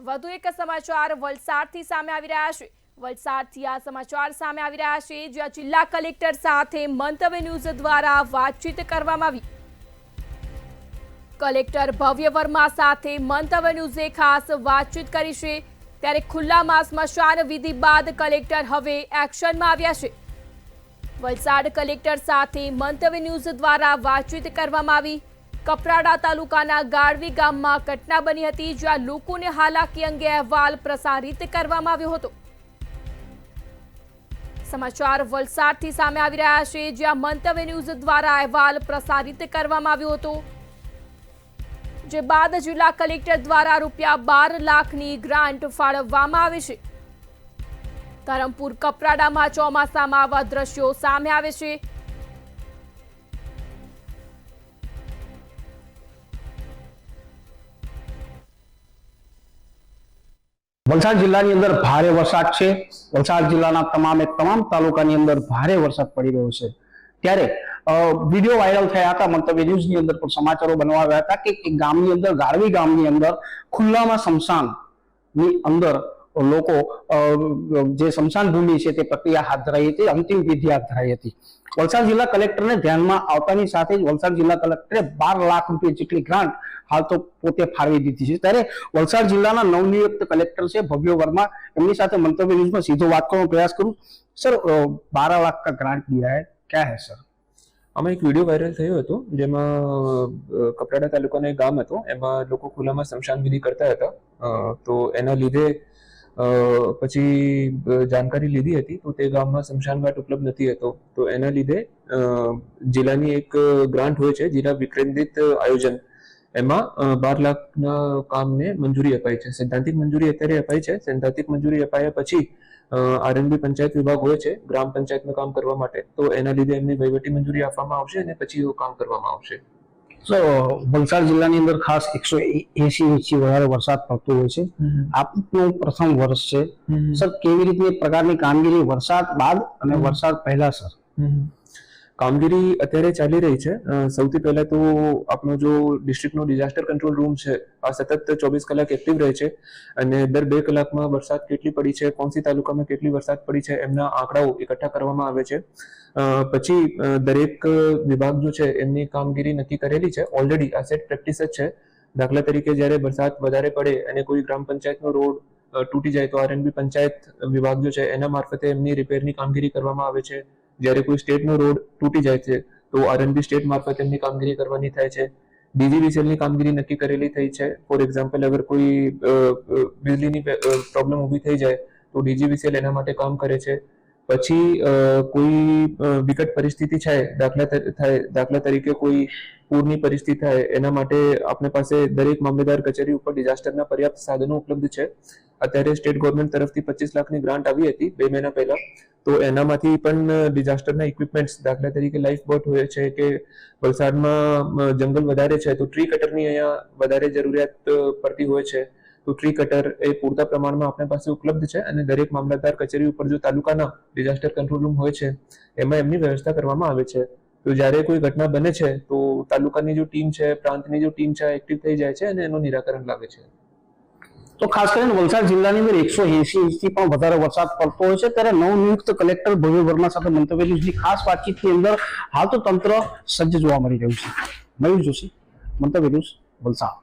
વધુ એક સમાચાર વલસાડથી સામે આવી રહ્યા છે। વલસાડથી આ સમાચાર સામે આવી રહ્યા છે, જ્યાં જિલ્લા કલેક્ટર સાથે મંતવ્ય ન્યૂઝ દ્વારા વાતચીત કરવામાં આવી। કલેક્ટર ભવ્ય વર્મા સાથે મંતવ્ય ન્યૂઝે ખાસ વાતચીત કરી છે। ત્યારે ખુલ્લામાં સ્મશાન વિધિ બાદ કલેક્ટર હવે એક્શનમાં આવ્યા છે। વલસાડ કલેક્ટર સાથે મંતવ્ય ન્યૂઝ દ્વારા વાતચીત કરવામાં આવી। કપરાડા તાલુકાના ગાળવી ગામમાં ઘટના બની હતી, જ્યાં લોકોને હાલાકી અંગે અહેવાલ પ્રસારિત કરવામાં આવ્યો હતો। સમાચાર વલસાડથી સામે આવી રહ્યા છે, જ્યાં મંતવ્ય ન્યૂઝ દ્વારા અહેવાલ પ્રસારિત કરવામાં આવ્યો હતો, જે બાદ જિલ્લા કલેક્ટર દ્વારા ₹12 લાખની ગ્રાન્ટ ફાળવવામાં આવી છે। ધરમપુર કપરાડામાં ચોમાસામાં આવા દ્રશ્યો સામે આવે છે। વલસાડ જિલ્લાની અંદર ભારે વરસાદ છે। વલસાડ જિલ્લાના તમામ તાલુકાની અંદર ભારે વરસાદ પડી રહ્યો છે। ત્યારે વિડીયો વાયરલ થયા હતા, મંતવ્ય ન્યૂઝની અંદર પણ સમાચારો બનવા આવ્યા હતા કે ગામની અંદર ગાળવી ગામની અંદર ખુલ્લામાં સ્મશાનની અંદર લોકો જે સ્મશાન ભૂમિ છે તે પ્રક્રિયા હાથ ધરાઈ હતી, અંતિમ વિધિ હાથ ધરાઈ હતી। વલસાડ જિલ્લા કલેક્ટરને ધ્યાનમાં આવતાની સાથે જ વલસાડ જિલ્લા કલેક્ટરે ₹12 લાખ જેટલી ગ્રાન્ટ હાલ તો પોતે ફાળવી દીધી છે। ત્યારે વલસાડ જિલ્લાના નવનિયુક્ત કલેક્ટર છે ભવ્ય વર્મા, એમની સાથે મંતવ્ય ન્યૂઝમાં સીધો વાત કરવાનો પ્રયાસ કરું। સર, 12 लाख का ग्रांट दिया है, क्या है सर? આમાં એક વિડીયો વાયરલ થયો હતો, જેમાં કપરાડા તાલુકાનો એક ગામ હતો, એમાં લોકો ખુલ્લામાં સ્મશાન વિધિ કરતા હતા। તો એના લીધે પછી જાણકારી લીધી હતી, તો તે ગામમાં સ્મશાન ઘાટ ઉપલબ્ધ નથી હતો। તો એના લીધે જિલ્લાની એક ગ્રાન્ટ હોય છે, જિલ્લા વિકેન્દ્રિત આયોજન, એમાં 12 લાખના કામને મંજૂરી અપાઈ છે। સૈદ્ધાંતિક મંજૂરી અત્યારે અપાઈ છે। સૈદ્ધાંતિક મંજૂરી અપાયા પછી આરએનબી પંચાયત વિભાગ હોય છે ગ્રામ પંચાયતનું કામ કરવા માટે, તો એના લીધે એમને વહીવટી મંજૂરી આપવામાં આવશે અને પછી એવું કામ કરવામાં આવશે। સર, વલસાડ જિલ્લાની અંદર ખાસ 180 ઇંચથી વધારે વરસાદ પડતો હોય છે। આપનું પ્રથમ વર્ષ છે સર, કેવી રીતે પ્રકારની કામગીરી વરસાદ બાદ અને વરસાદ પહેલા સર? કામગીરી અત્યારે ચાલી રહી છે। સૌથી પહેલા તો આપણો જો ડિસ્ટ્રિક્ટનો ડિઝાસ્ટર કંટ્રોલ રૂમ છે, આ સતત 24 કલાક એક્ટિવ રહે છે અને દર 2 કલાકમાં વરસાદ કેટલી પડી છે, કોણસી તાલુકામાં કેટલી વરસાદ પડી છે, એમના આંકડાઓ એકઠા કરવામાં આવે છે। પછી દરેક વિભાગ જો છે એમની કામગીરી નક્કી કરેલી છે, ઓલરેડી આ સેટ પ્રેક્ટિસ જ છે। દાખલા તરીકે જ્યારે વરસાદ વધારે પડે અને કોઈ ગ્રામ પંચાયતનો રોડ તૂટી જાય તો આરએનબી પંચાયત વિભાગ જો છે એના મારફતે એમની રિપેરની કામગીરી કરવામાં આવે છે। જ્યારે કોઈ સ્ટેટનો રોડ તૂટી જાય છે તો આરએનબી સ્ટેટ મારફત એમની કામગીરી કરવાની થાય છે। ડીજીવીસીએલની કામગીરી નક્કી કરેલી થઈ છે। ફોર એક્ઝામ્પલ, અગર કોઈ વીજળીની પ્રોબ્લેમ ઊભી થઈ જાય તો ડીજીવીસીએલ એના માટે કામ કરે છે। પછી કોઈ વિકટ પરિસ્થિતિ છે, દાખલા તરીકે કોઈ પૂરની પરિસ્થિતિ થાય, એના માટે આપણી પાસે દરેક મામલેદાર કચેરી ઉપર ડિઝાસ્ટરના પર્યાપ્ત સાધનો ઉપલબ્ધ છે। અત્યારે સ્ટેટ ગવર્મેન્ટ તરફથી 25 લાખની ગ્રાન્ટ આવી હતી 2 મહિના પહેલા, તો એનામાંથી પણ ડિઝાસ્ટરના ઇક્વિપમેન્ટ્સ, દાખલા તરીકે લાઈફ બોટ હોય છે કે વલસાડમાં જંગલ વધારે છે તો ટ્રી કટરની અહીંયા વધારે જરૂરિયાત પડતી હોય છે, તો ટ્રી કટર એ પૂરતા પ્રમાણમાં આપણી પાસે ઉપલબ્ધ છે અને દરેક મામલતદાર કચેરી ઉપર જો તાલુકાના ડિઝાસ્ટર કંટ્રોલ રૂમ હોય છે એમાં એમની વ્યવસ્થા કરવામાં આવે છે। તો જ્યારે કોઈ ઘટના બને છે તો તાલુકાની જો ટીમ છે, પ્રાંતની જો ટીમ છે, એક્ટિવ થઈ જાય છે અને એનું નિરાકરણ લાવે છે। તો ખાસ કરીને વલસાડ જિલ્લાની અંદર 180 ઇંચથી પણ વધારે વરસાદ પડતો હોય છે। ત્યારે નવનિયુક્ત કલેક્ટર ભવ્ય વર્મા સાથે મંતવ્ય ન્યૂઝની ખાસ વાતચીતની અંદર હાલ તો તંત્ર સજ્જ જોવા મળી રહ્યું છે। મયુર જોશી, મંતવ્ય ન્યૂઝ, વલસાડ।